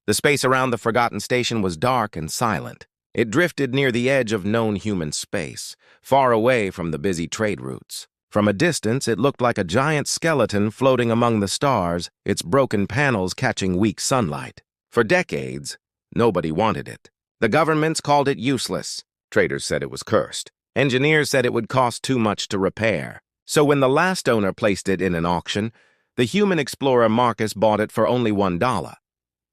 The space around the forgotten station was dark and silent. It drifted near the edge of known human space, far away from the busy trade routes. From a distance, it looked like a giant skeleton floating among the stars, its broken panels catching weak sunlight. For decades, nobody wanted it. The governments called it useless. Traders said it was cursed. Engineers said it would cost too much to repair. So when the last owner placed it in an auction, the human explorer Marcus bought it for only $1.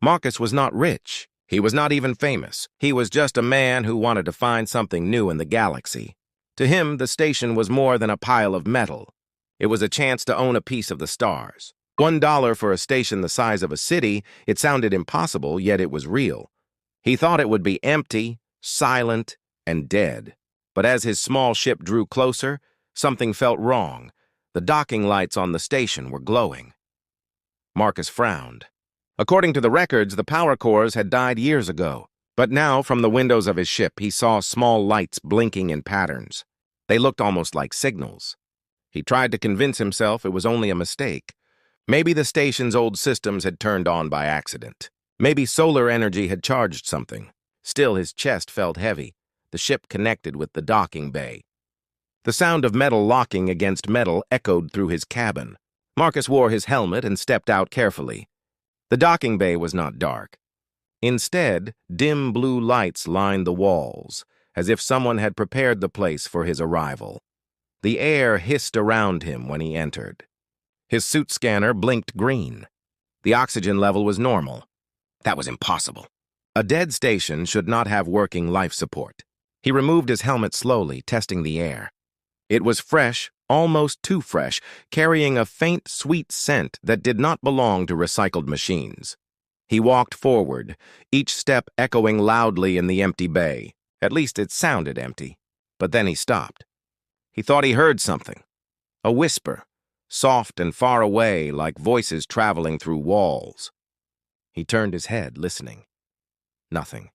Marcus was not rich. He was not even famous. He was just a man who wanted to find something new in the galaxy. To him, the station was more than a pile of metal. It was a chance to own a piece of the stars. $1 for a station the size of a city, it sounded impossible, yet it was real. He thought it would be empty, silent, and dead. But as his small ship drew closer, something felt wrong. The docking lights on the station were glowing. Marcus frowned. According to the records, the power cores had died years ago. But now, from the windows of his ship, he saw small lights blinking in patterns. They looked almost like signals. He tried to convince himself it was only a mistake. Maybe the station's old systems had turned on by accident. Maybe solar energy had charged something. Still, his chest felt heavy. The ship connected with the docking bay. The sound of metal locking against metal echoed through his cabin. Marcus wore his helmet and stepped out carefully. The docking bay was not dark. Instead, dim blue lights lined the walls, as if someone had prepared the place for his arrival. The air hissed around him when he entered. His suit scanner blinked green. The oxygen level was normal. That was impossible. A dead station should not have working life support. He removed his helmet slowly, testing the air. It was fresh, almost too fresh, carrying a faint, sweet scent that did not belong to recycled machines. He walked forward, each step echoing loudly in the empty bay. At least it sounded empty. But then he stopped. He thought he heard something. A whisper, soft and far away, like voices traveling through walls. He turned his head, listening. Nothing.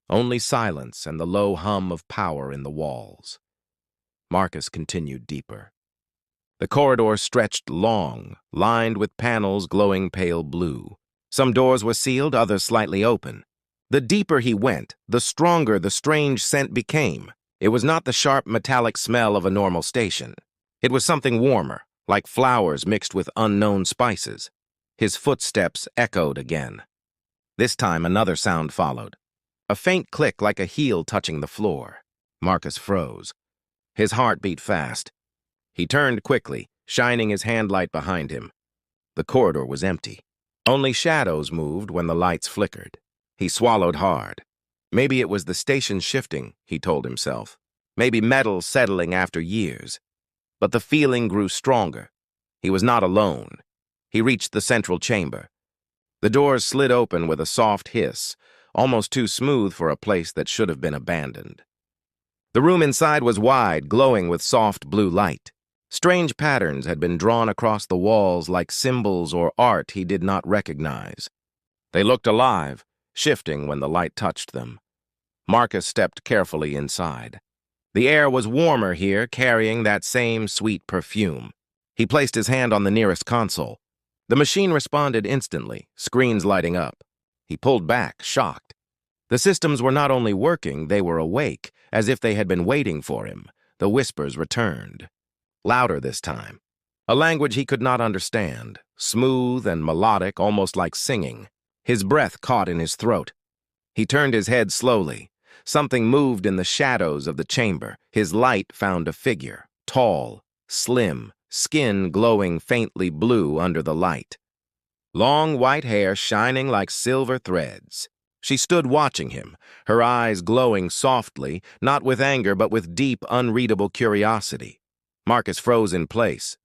Only silence and the low hum of power in the walls. Marcus continued deeper. The corridor stretched long, lined with panels glowing pale blue. Some doors were sealed, others slightly open. The deeper he went, the stronger the strange scent became. It was not the sharp metallic smell of a normal station. It was something warmer, like flowers mixed with unknown spices. His footsteps echoed again. This time another sound followed. A faint click like a heel touching the floor. Marcus froze. His heart beat fast. He turned quickly, shining his handlight behind him. The corridor was empty. Only shadows moved when the lights flickered. He swallowed hard. Maybe it was the station shifting, he told himself. Maybe metal settling after years. But the feeling grew stronger. He was not alone. He reached the central chamber. The doors slid open with a soft hiss, almost too smooth for a place that should have been abandoned. The room inside was wide, glowing with soft blue light. Strange patterns had been drawn across the walls like symbols or art he did not recognize. They looked alive, shifting when the light touched them. Marcus stepped carefully inside. The air was warmer here, carrying that same sweet perfume. He placed his hand on the nearest console. The machine responded instantly, screens lighting up. He pulled back, shocked. The systems were not only working, they were awake, as if they had been waiting for him. The whispers returned. Louder this time. A language he could not understand, smooth and melodic, almost like singing. His breath caught in his throat. He turned his head slowly. Something moved in the shadows of the chamber. His light found a figure, tall, slim, skin glowing faintly blue under the light. Long white hair shining like silver threads. She stood watching him, her eyes glowing softly, not with anger but with deep, unreadable curiosity. Marcus froze in place.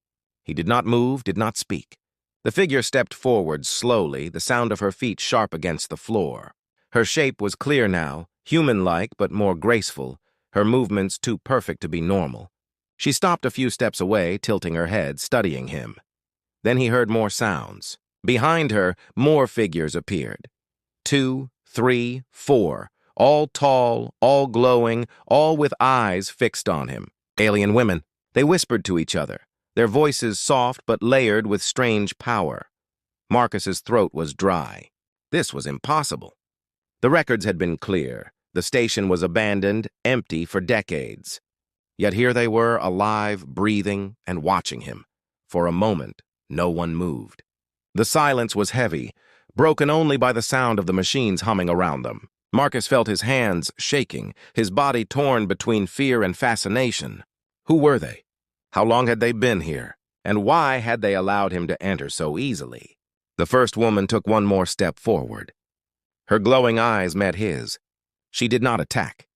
He did not move, did not speak. The figure stepped forward slowly, the sound of her feet sharp against the floor. Her shape was clear now, human-like but more graceful, her movements too perfect to be normal. She stopped a few steps away, tilting her head, studying him. Then he heard more sounds. Behind her, more figures appeared. 2, 3, 4, all tall, all glowing, all with eyes fixed on him. Alien women. They whispered to each other, their voices soft but layered with strange power. Marcus's throat was dry. This was impossible. The records had been clear. The station was abandoned, empty for decades. Yet here they were, alive, breathing, and watching him. For a moment, no one moved. The silence was heavy, broken only by the sound of the machines humming around them. Marcus felt his hands shaking, his body torn between fear and fascination. Who were they? How long had they been here? And why had they allowed him to enter so easily? The first woman took one more step forward. Her glowing eyes met his. She did not attack.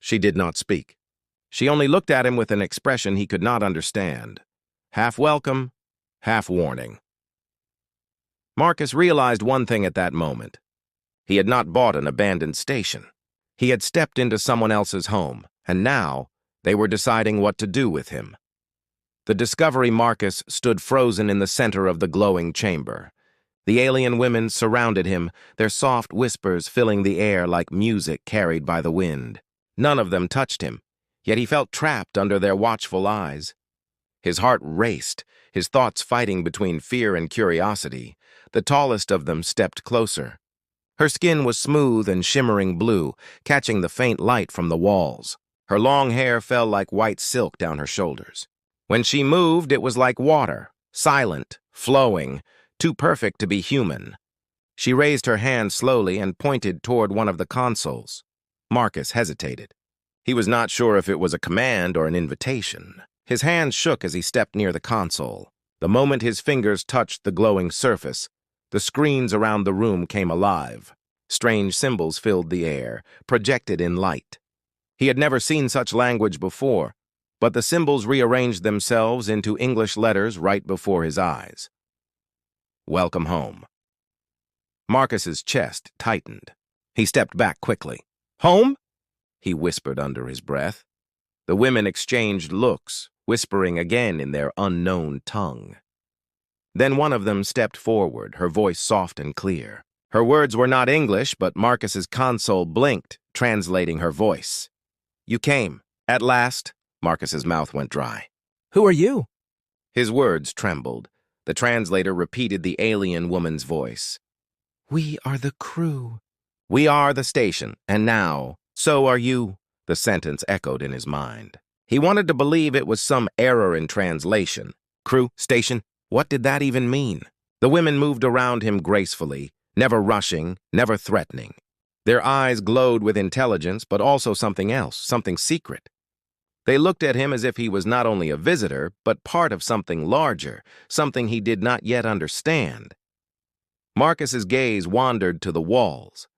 She did not speak. She only looked at him with an expression he could not understand. Half welcome, half warning. Marcus realized one thing at that moment. He had not bought an abandoned station. He had stepped into someone else's home, and now they were deciding what to do with him. The Discovery Marcus stood frozen in the center of the glowing chamber. The alien women surrounded him, their soft whispers filling the air like music carried by the wind. None of them touched him, yet he felt trapped under their watchful eyes. His heart raced, his thoughts fighting between fear and curiosity. The tallest of them stepped closer. Her skin was smooth and shimmering blue, catching the faint light from the walls. Her long hair fell like white silk down her shoulders. When she moved, it was like water, silent, flowing, too perfect to be human. She raised her hand slowly and pointed toward one of the consoles. Marcus hesitated. He was not sure if it was a command or an invitation. His hand shook as he stepped near the console. The moment his fingers touched the glowing surface, the screens around the room came alive. Strange symbols filled the air, projected in light. He had never seen such language before, but the symbols rearranged themselves into English letters right before his eyes. Welcome home. Marcus's chest tightened. He stepped back quickly. Home? He whispered under his breath. The women exchanged looks, whispering again in their unknown tongue. Then one of them stepped forward, her voice soft and clear. Her words were not English, but Marcus's console blinked, translating her voice. You came. At last. Marcus's mouth went dry. Who are you? His words trembled. The translator repeated the alien woman's voice. We are the crew. We are the station, and now, so are you. The sentence echoed in his mind. He wanted to believe it was some error in translation. Crew, station, what did that even mean? The women moved around him gracefully, never rushing, never threatening. Their eyes glowed with intelligence, but also something else, something secret. They looked at him as if he was not only a visitor, but part of something larger, something he did not yet understand. Marcus's gaze wandered to the walls.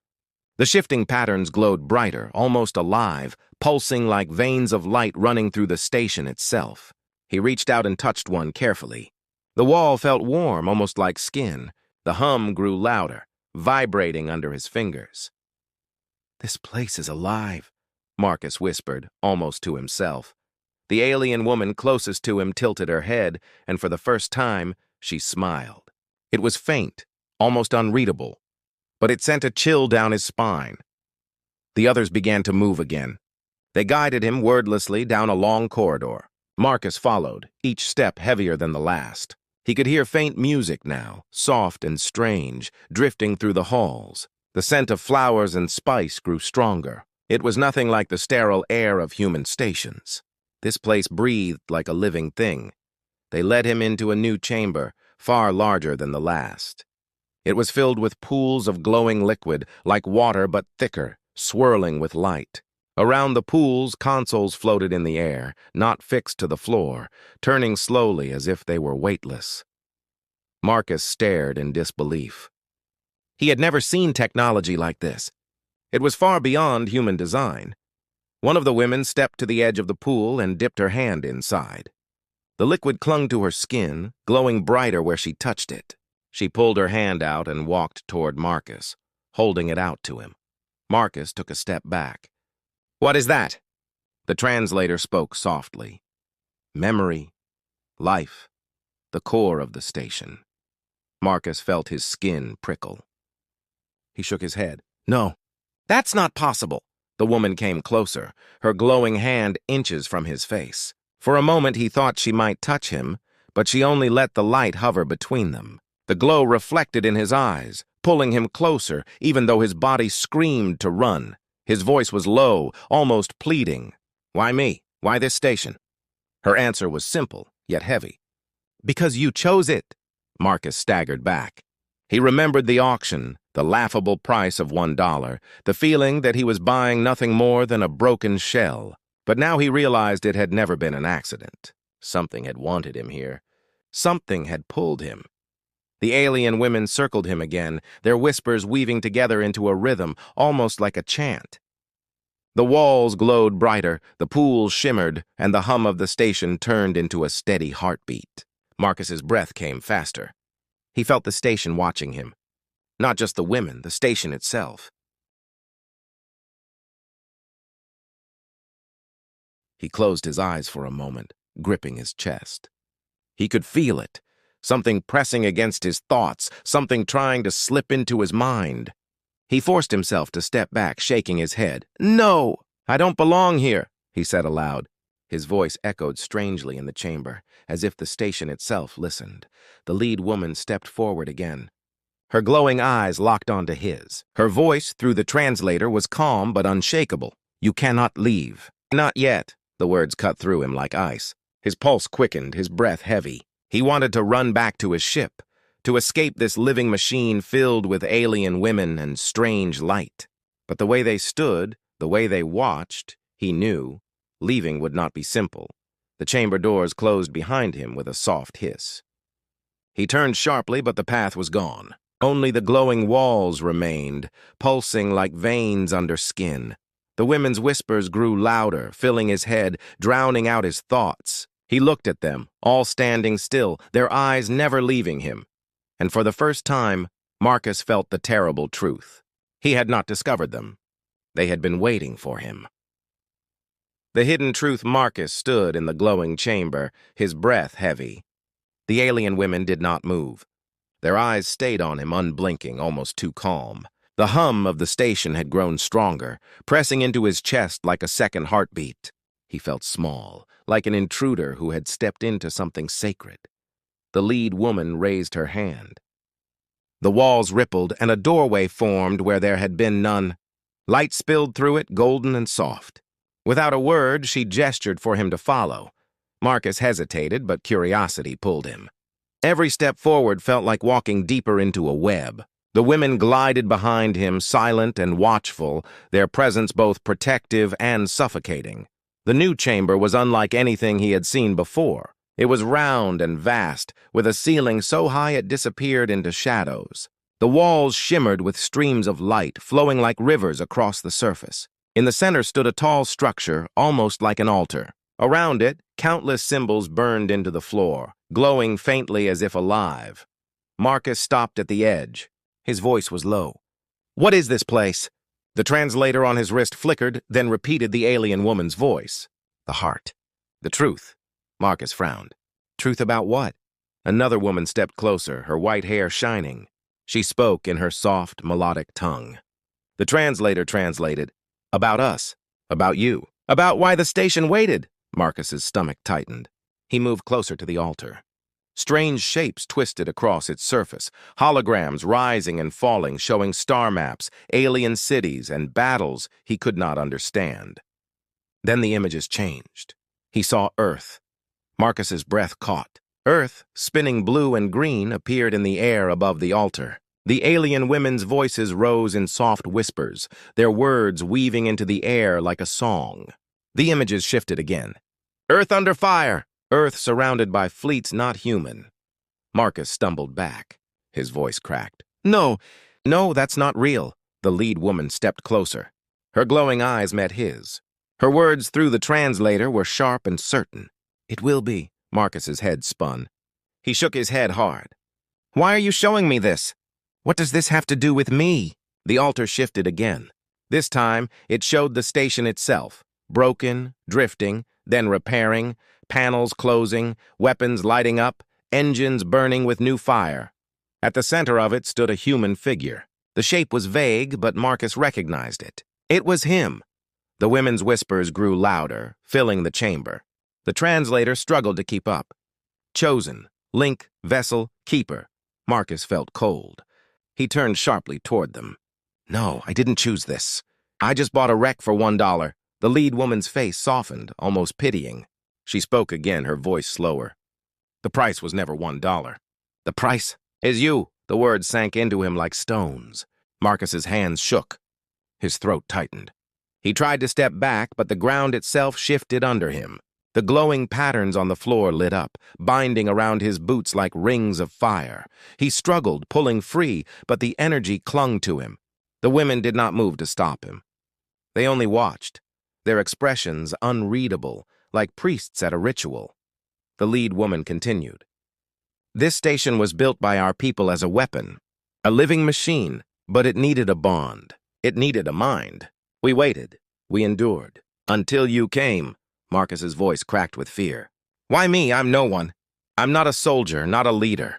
The shifting patterns glowed brighter, almost alive, pulsing like veins of light running through the station itself. He reached out and touched one carefully. The wall felt warm, almost like skin. The hum grew louder, vibrating under his fingers. This place is alive, Marcus whispered, almost to himself. The alien woman closest to him tilted her head, and for the first time, she smiled. It was faint, almost unreadable, but it sent a chill down his spine. The others began to move again. They guided him wordlessly down a long corridor. Marcus followed, each step heavier than the last. He could hear faint music now, soft and strange, drifting through the halls. The scent of flowers and spice grew stronger. It was nothing like the sterile air of human stations. This place breathed like a living thing. They led him into a new chamber, far larger than the last. It was filled with pools of glowing liquid, like water but thicker, swirling with light. Around the pools, consoles floated in the air, not fixed to the floor, turning slowly as if they were weightless. Marcus stared in disbelief. He had never seen technology like this. It was far beyond human design. One of the women stepped to the edge of the pool and dipped her hand inside. The liquid clung to her skin, glowing brighter where she touched it. She pulled her hand out and walked toward Marcus, holding it out to him. Marcus took a step back. What is that? The translator spoke softly. Memory, life, the core of the station. Marcus felt his skin prickle. He shook his head. No, that's not possible. The woman came closer, her glowing hand inches from his face. For a moment he thought she might touch him, but she only let the light hover between them. The glow reflected in his eyes, pulling him closer, even though his body screamed to run. His voice was low, almost pleading. "Why me? Why this station?" Her answer was simple, yet heavy. "Because you chose it." Marcus staggered back. He remembered the auction, the laughable price of $1, the feeling that he was buying nothing more than a broken shell. But now he realized it had never been an accident. Something had wanted him here. Something had pulled him. The alien women circled him again, their whispers weaving together into a rhythm, almost like a chant. The walls glowed brighter, the pools shimmered, and the hum of the station turned into a steady heartbeat. Marcus's breath came faster. He felt the station watching him. Not just the women, the station itself. He closed his eyes for a moment, gripping his chest. He could feel it, something pressing against his thoughts, something trying to slip into his mind. He forced himself to step back, shaking his head. "No, I don't belong here," he said aloud. His voice echoed strangely in the chamber, as if the station itself listened. The lead woman stepped forward again. Her glowing eyes locked onto his. Her voice, through the translator, was calm but unshakable. "You cannot leave." "Not yet." The words cut through him like ice. His pulse quickened, his breath heavy. He wanted to run back to his ship, to escape this living machine filled with alien women and strange light. But the way they stood, the way they watched, he knew, leaving would not be simple. The chamber doors closed behind him with a soft hiss. He turned sharply, but the path was gone. Only the glowing walls remained, pulsing like veins under skin. The women's whispers grew louder, filling his head, drowning out his thoughts. He looked at them, all standing still, their eyes never leaving him. And for the first time, Marcus felt the terrible truth. He had not discovered them. They had been waiting for him. The hidden truth. Marcus stood in the glowing chamber, his breath heavy. The alien women did not move. Their eyes stayed on him, unblinking, almost too calm. The hum of the station had grown stronger, pressing into his chest like a second heartbeat. He felt small, like an intruder who had stepped into something sacred. The lead woman raised her hand. The walls rippled, and a doorway formed where there had been none. Light spilled through it, golden and soft. Without a word, she gestured for him to follow. Marcus hesitated, but curiosity pulled him. Every step forward felt like walking deeper into a web. The women glided behind him, silent and watchful, their presence both protective and suffocating. The new chamber was unlike anything he had seen before. It was round and vast, with a ceiling so high it disappeared into shadows. The walls shimmered with streams of light, flowing like rivers across the surface. In the center stood a tall structure, almost like an altar. Around it, countless symbols burned into the floor, glowing faintly as if alive. Marcus stopped at the edge. His voice was low. "What is this place?" The translator on his wrist flickered, then repeated the alien woman's voice. "The heart. The truth." Marcus frowned. "Truth about what?" Another woman stepped closer, her white hair shining. She spoke in her soft, melodic tongue. The translator translated, "About us. About you. About why the station waited." Marcus's stomach tightened. He moved closer to the altar. Strange shapes twisted across its surface, holograms rising and falling, showing star maps, alien cities, and battles he could not understand. Then the images changed. He saw Earth. Marcus's breath caught. Earth, spinning blue and green, appeared in the air above the altar. The alien women's voices rose in soft whispers, their words weaving into the air like a song. The images shifted again. "Earth under fire! Earth surrounded by fleets not human." Marcus stumbled back. His voice cracked. No, that's not real." The lead woman stepped closer. Her glowing eyes met his. Her words through the translator were sharp and certain. "It will be." Marcus's head spun. He shook his head hard. "Why are you showing me this? What does this have to do with me?" The altar shifted again. This time, it showed the station itself, broken, drifting, then repairing, panels closing, weapons lighting up, engines burning with new fire. At the center of it stood a human figure. The shape was vague, but Marcus recognized it. It was him. The women's whispers grew louder, filling the chamber. The translator struggled to keep up. "Chosen, link, vessel, keeper." Marcus felt cold. He turned sharply toward them. No, I didn't choose this. I just bought a wreck for $1. The lead woman's face softened, almost pitying. She spoke again, her voice slower. The price was never $1. The price is you. The words sank into him like stones. Marcus's hands shook. His throat tightened. He tried to step back, but the ground itself shifted under him. The glowing patterns on the floor lit up, binding around his boots like rings of fire. He struggled, pulling free, but the energy clung to him. The women did not move to stop him. They only watched, their expressions unreadable, like priests at a ritual. The lead woman continued. This station was built by our people as a weapon, a living machine, but it needed a bond. It needed a mind. We waited. We endured. Until you came. Marcus's voice cracked with fear. Why me? I'm no one. I'm not a soldier, not a leader.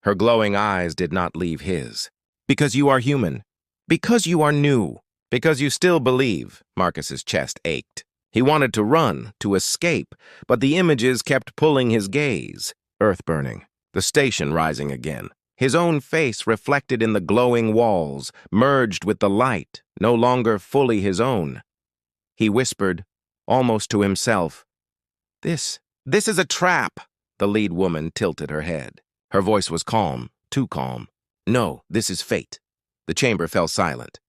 Her glowing eyes did not leave his. Because you are human. Because you are new. Because you still believe. Marcus's chest ached. He wanted to run, to escape, but the images kept pulling his gaze. Earth burning. The station rising again. His own face reflected in the glowing walls, merged with the light, no longer fully his own. He whispered, almost to himself, This is a trap. The lead woman tilted her head. Her voice was calm, too calm. No, this is fate. The chamber fell silent.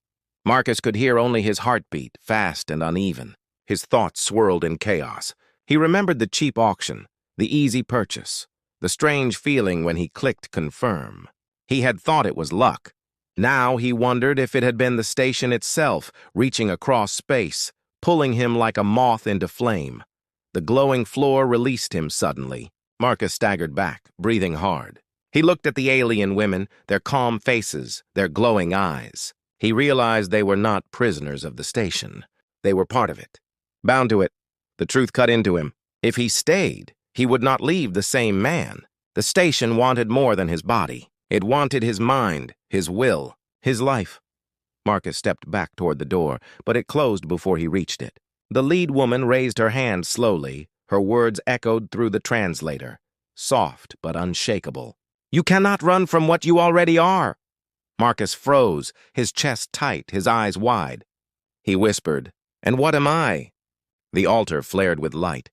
Marcus could hear only his heartbeat, fast and uneven. His thoughts swirled in chaos. He remembered the cheap auction, the easy purchase, the strange feeling when he clicked confirm. He had thought it was luck. Now he wondered if it had been the station itself, reaching across space, pulling him like a moth into flame. The glowing floor released him suddenly. Marcus staggered back, breathing hard. He looked at the alien women, their calm faces, their glowing eyes. He realized they were not prisoners of the station. They were part of it, bound to it. The truth cut into him. If he stayed, he would not leave the same man. The station wanted more than his body. It wanted his mind, his will, his life. Marcus stepped back toward the door, but it closed before he reached it. The lead woman raised her hand slowly. Her words echoed through the translator, soft but unshakable. You cannot run from what you already are. Marcus froze, his chest tight, his eyes wide. He whispered, And what am I? The altar flared with light.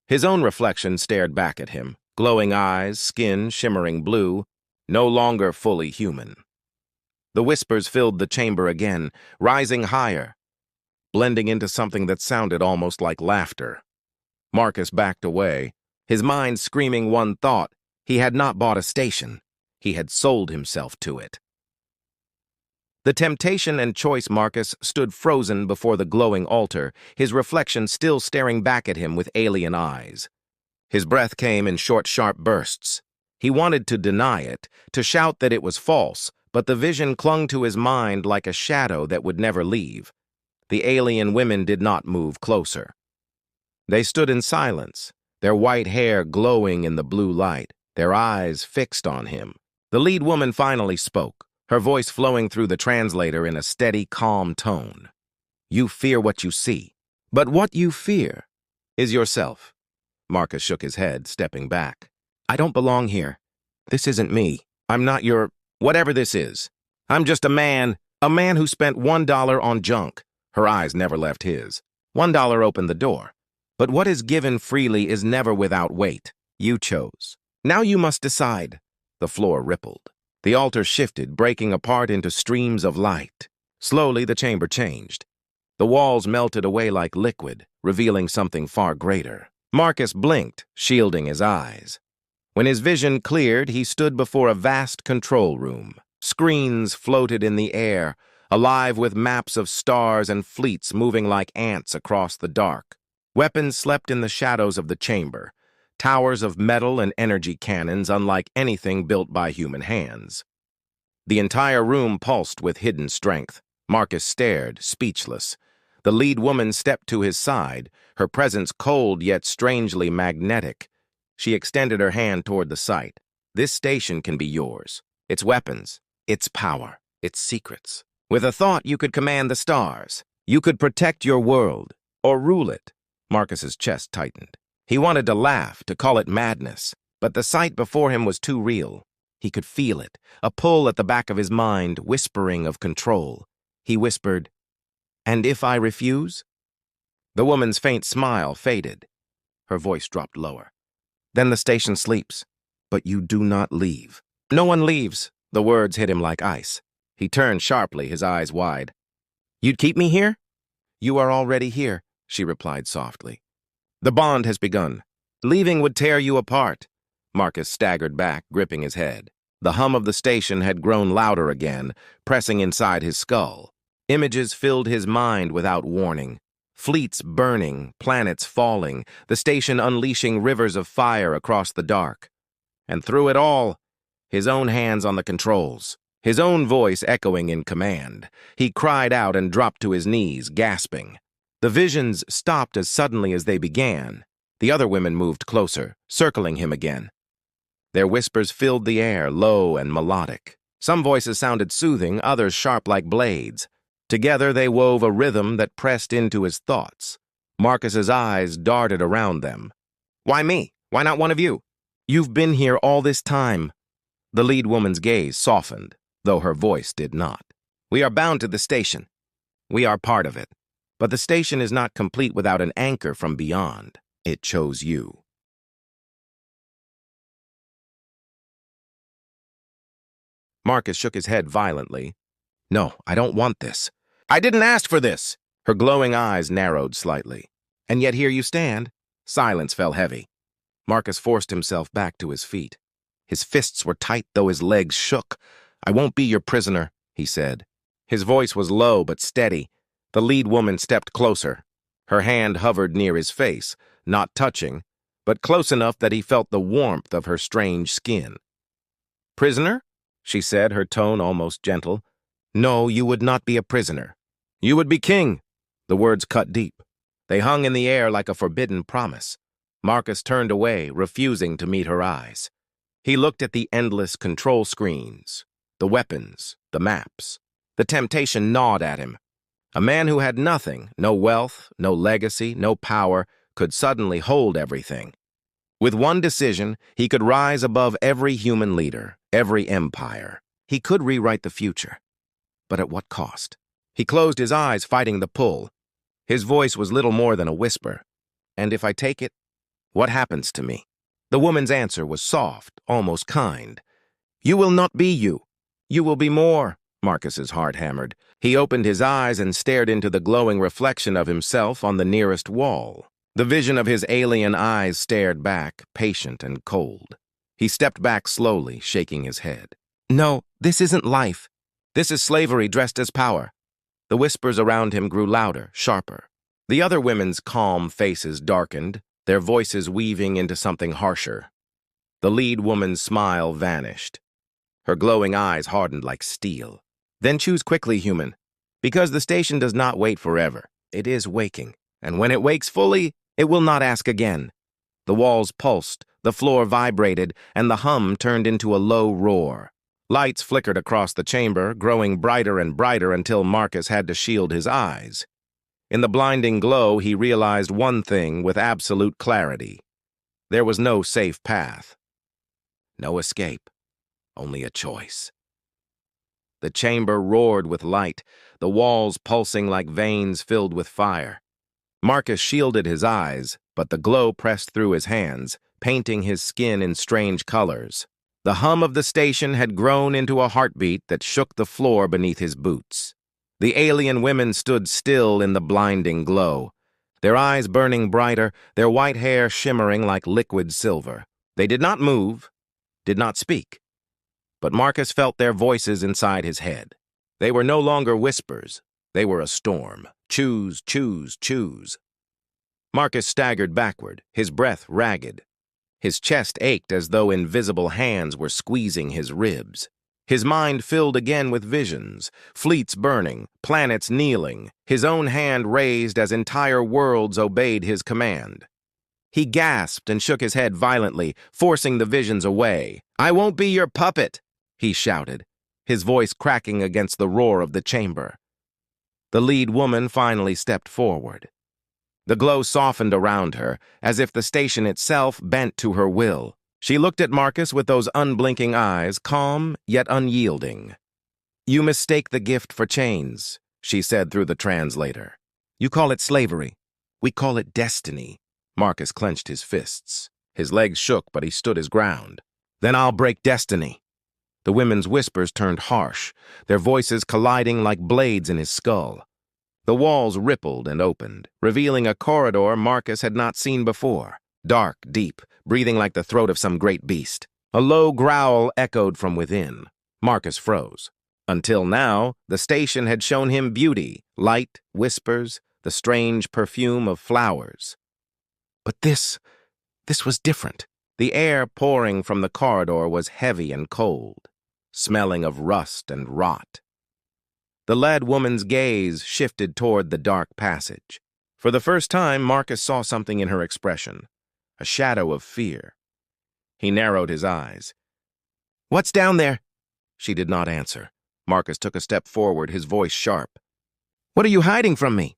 His own reflection stared back at him, glowing eyes, skin shimmering blue, no longer fully human. The whispers filled the chamber again, rising higher, blending into something that sounded almost like laughter. Marcus backed away, his mind screaming one thought. He had not bought a station. He had sold himself to it. The temptation and choice Marcus stood frozen before the glowing altar, his reflection still staring back at him with alien eyes. His breath came in short, sharp bursts. He wanted to deny it, to shout that it was false, but the vision clung to his mind like a shadow that would never leave. The alien women did not move closer. They stood in silence, their white hair glowing in the blue light, their eyes fixed on him. The lead woman finally spoke, her voice flowing through the translator in a steady, calm tone. You fear what you see, but what you fear is yourself. Marcus shook his head, stepping back. I don't belong here. This isn't me. I'm not your... whatever this is. I'm just a man who spent $1 on junk. Her eyes never left his. $1 opened the door. But what is given freely is never without weight. You chose. Now you must decide. The floor rippled. The altar shifted, breaking apart into streams of light. Slowly, the chamber changed. The walls melted away like liquid, revealing something far greater. Marcus blinked, shielding his eyes. When his vision cleared, he stood before a vast control room. Screens floated in the air, alive with maps of stars and fleets moving like ants across the dark. Weapons slept in the shadows of the chamber, towers of metal and energy cannons unlike anything built by human hands. The entire room pulsed with hidden strength. Marcus stared, speechless. The lead woman stepped to his side, her presence cold yet strangely magnetic. She extended her hand toward the site. This station can be yours. Its weapons, its power, its secrets. With a thought, you could command the stars. You could protect your world, or rule it. Marcus's chest tightened. He wanted to laugh, to call it madness, but the sight before him was too real. He could feel it, a pull at the back of his mind, whispering of control. He whispered, "And if I refuse?" The woman's faint smile faded. Her voice dropped lower. "Then the station sleeps, but you do not leave." "No one leaves." The words hit him like ice. He turned sharply, his eyes wide. "You'd keep me here?" "You are already here," she replied softly. "The bond has begun. Leaving would tear you apart." Marcus staggered back, gripping his head. The hum of the station had grown louder again, pressing inside his skull. Images filled his mind without warning. Fleets burning, planets falling, the station unleashing rivers of fire across the dark. And through it all, his own hands on the controls, his own voice echoing in command. He cried out and dropped to his knees, gasping. The visions stopped as suddenly as they began. The other women moved closer, circling him again. Their whispers filled the air, low and melodic. Some voices sounded soothing, others sharp like blades. Together they wove a rhythm that pressed into his thoughts. Marcus's eyes darted around them. "Why me? Why not one of you? You've been here all this time." The lead woman's gaze softened, though her voice did not. "We are bound to the station. We are part of it. But the station is not complete without an anchor from beyond. It chose you." Marcus shook his head violently. "No, I don't want this. I didn't ask for this." Her glowing eyes narrowed slightly. "And yet here you stand." Silence fell heavy. Marcus forced himself back to his feet. His fists were tight, though his legs shook. "I won't be your prisoner," he said. His voice was low but steady. The lead woman stepped closer. Her hand hovered near his face, not touching, but close enough that he felt the warmth of her strange skin. "Prisoner?" she said, her tone almost gentle. "No, you would not be a prisoner. You would be king." The words cut deep. They hung in the air like a forbidden promise. Marcus turned away, refusing to meet her eyes. He looked at the endless control screens, the weapons, the maps. The temptation gnawed at him. A man who had nothing, no wealth, no legacy, no power, could suddenly hold everything. With one decision, he could rise above every human leader, every empire. He could rewrite the future. But at what cost? He closed his eyes, fighting the pull. His voice was little more than a whisper. "And if I take it, what happens to me?" The woman's answer was soft, almost kind. "You will not be you. You will be more." Marcus's heart hammered. He opened his eyes and stared into the glowing reflection of himself on the nearest wall. The vision of his alien eyes stared back, patient and cold. He stepped back slowly, shaking his head. "No, this isn't life. This is slavery dressed as power." The whispers around him grew louder, sharper. The other women's calm faces darkened, their voices weaving into something harsher. The lead woman's smile vanished. Her glowing eyes hardened like steel. "Then choose quickly, human. Because the station does not wait forever. It is waking. And when it wakes fully, it will not ask again." The walls pulsed, the floor vibrated, and the hum turned into a low roar. Lights flickered across the chamber, growing brighter and brighter until Marcus had to shield his eyes. In the blinding glow, he realized one thing with absolute clarity. There was no safe path. No escape. Only a choice. The chamber roared with light, the walls pulsing like veins filled with fire. Marcus shielded his eyes, but the glow pressed through his hands, painting his skin in strange colors. The hum of the station had grown into a heartbeat that shook the floor beneath his boots. The alien women stood still in the blinding glow, their eyes burning brighter, their white hair shimmering like liquid silver. They did not move, did not speak. But Marcus felt their voices inside his head. They were no longer whispers. They were a storm. "Choose, choose, choose." Marcus staggered backward, his breath ragged. His chest ached as though invisible hands were squeezing his ribs. His mind filled again with visions, fleets burning, planets kneeling, his own hand raised as entire worlds obeyed his command. He gasped and shook his head violently, forcing the visions away. "I won't be your puppet," he shouted, his voice cracking against the roar of the chamber. The lead woman finally stepped forward. The glow softened around her, as if the station itself bent to her will. She looked at Marcus with those unblinking eyes, calm yet unyielding. "You mistake the gift for chains," she said through the translator. "You call it slavery. We call it destiny." Marcus clenched his fists. His legs shook, but he stood his ground. "Then I'll break destiny." The women's whispers turned harsh, their voices colliding like blades in his skull. The walls rippled and opened, revealing a corridor Marcus had not seen before. Dark, deep, breathing like the throat of some great beast. A low growl echoed from within. Marcus froze. Until now, the station had shown him beauty, light, whispers, the strange perfume of flowers. But this was different. The air pouring from the corridor was heavy and cold, smelling of rust and rot. The lead woman's gaze shifted toward the dark passage. For the first time, Marcus saw something in her expression, a shadow of fear. He narrowed his eyes. "What's down there?" She did not answer. Marcus took a step forward, his voice sharp. "What are you hiding from me?"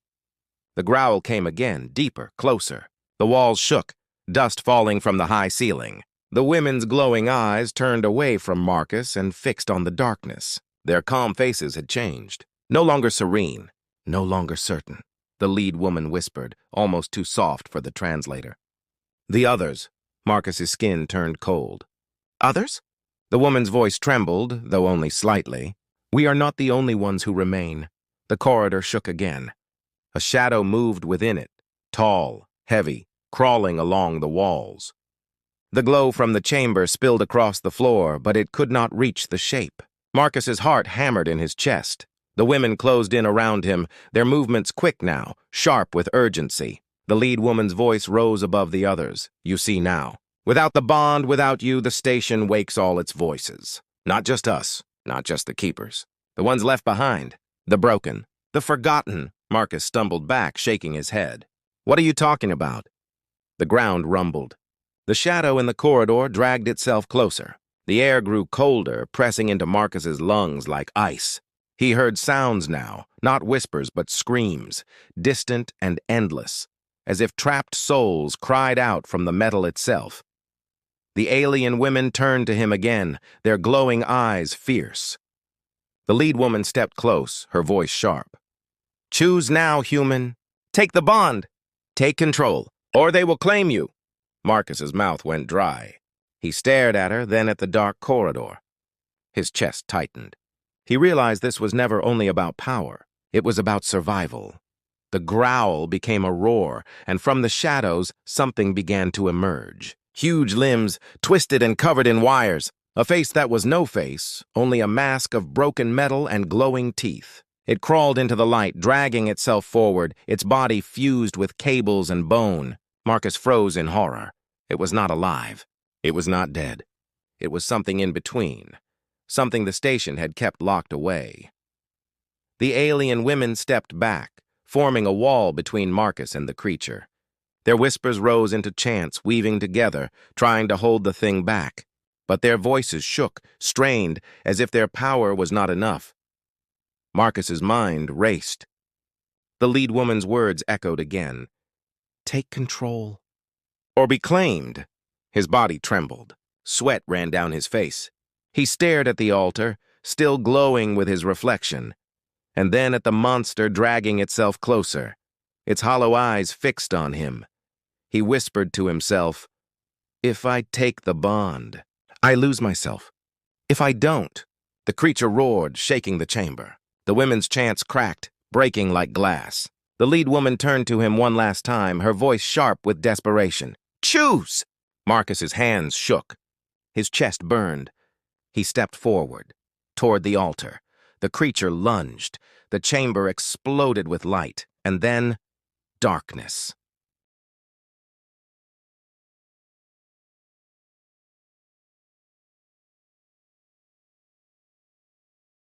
The growl came again, deeper, closer. The walls shook, dust falling from the high ceiling. The women's glowing eyes turned away from Marcus and fixed on the darkness. Their calm faces had changed. No longer serene, no longer certain. The lead woman whispered, almost too soft for the translator. "The others." Marcus's skin turned cold. "Others?" The woman's voice trembled, though only slightly. "We are not the only ones who remain." The corridor shook again. A shadow moved within it, tall, heavy, crawling along the walls. The glow from the chamber spilled across the floor, but it could not reach the shape. Marcus's heart hammered in his chest. The women closed in around him, their movements quick now, sharp with urgency. The lead woman's voice rose above the others. "You see now. Without the bond, without you, the station wakes all its voices. Not just us, not just the keepers. The ones left behind, the broken, the forgotten." Marcus stumbled back, shaking his head. "What are you talking about?" The ground rumbled. The shadow in the corridor dragged itself closer. The air grew colder, pressing into Marcus's lungs like ice. He heard sounds now, not whispers but screams, distant and endless, as if trapped souls cried out from the metal itself. The alien women turned to him again, their glowing eyes fierce. The lead woman stepped close, her voice sharp. "Choose now, human. Take the bond. Take control, or they will claim you." Marcus's mouth went dry. He stared at her, then at the dark corridor. His chest tightened. He realized this was never only about power. It was about survival. The growl became a roar, and from the shadows, something began to emerge. Huge limbs, twisted and covered in wires. A face that was no face, only a mask of broken metal and glowing teeth. It crawled into the light, dragging itself forward, its body fused with cables and bone. Marcus froze in horror. It was not alive. It was not dead. It was something in between, something the station had kept locked away. The alien women stepped back, forming a wall between Marcus and the creature. Their whispers rose into chants, weaving together, trying to hold the thing back. But their voices shook, strained, as if their power was not enough. Marcus's mind raced. The lead woman's words echoed again. "Take control, or be claimed." His body trembled. Sweat ran down his face. He stared at the altar, still glowing with his reflection, and then at the monster dragging itself closer, its hollow eyes fixed on him. He whispered to himself, "If I take the bond, I lose myself. If I don't." The creature roared, shaking the chamber. The women's chants cracked, breaking like glass. The lead woman turned to him one last time, her voice sharp with desperation. "Choose!" Marcus's hands shook. His chest burned. He stepped forward, toward the altar. The creature lunged. The chamber exploded with light, and then darkness.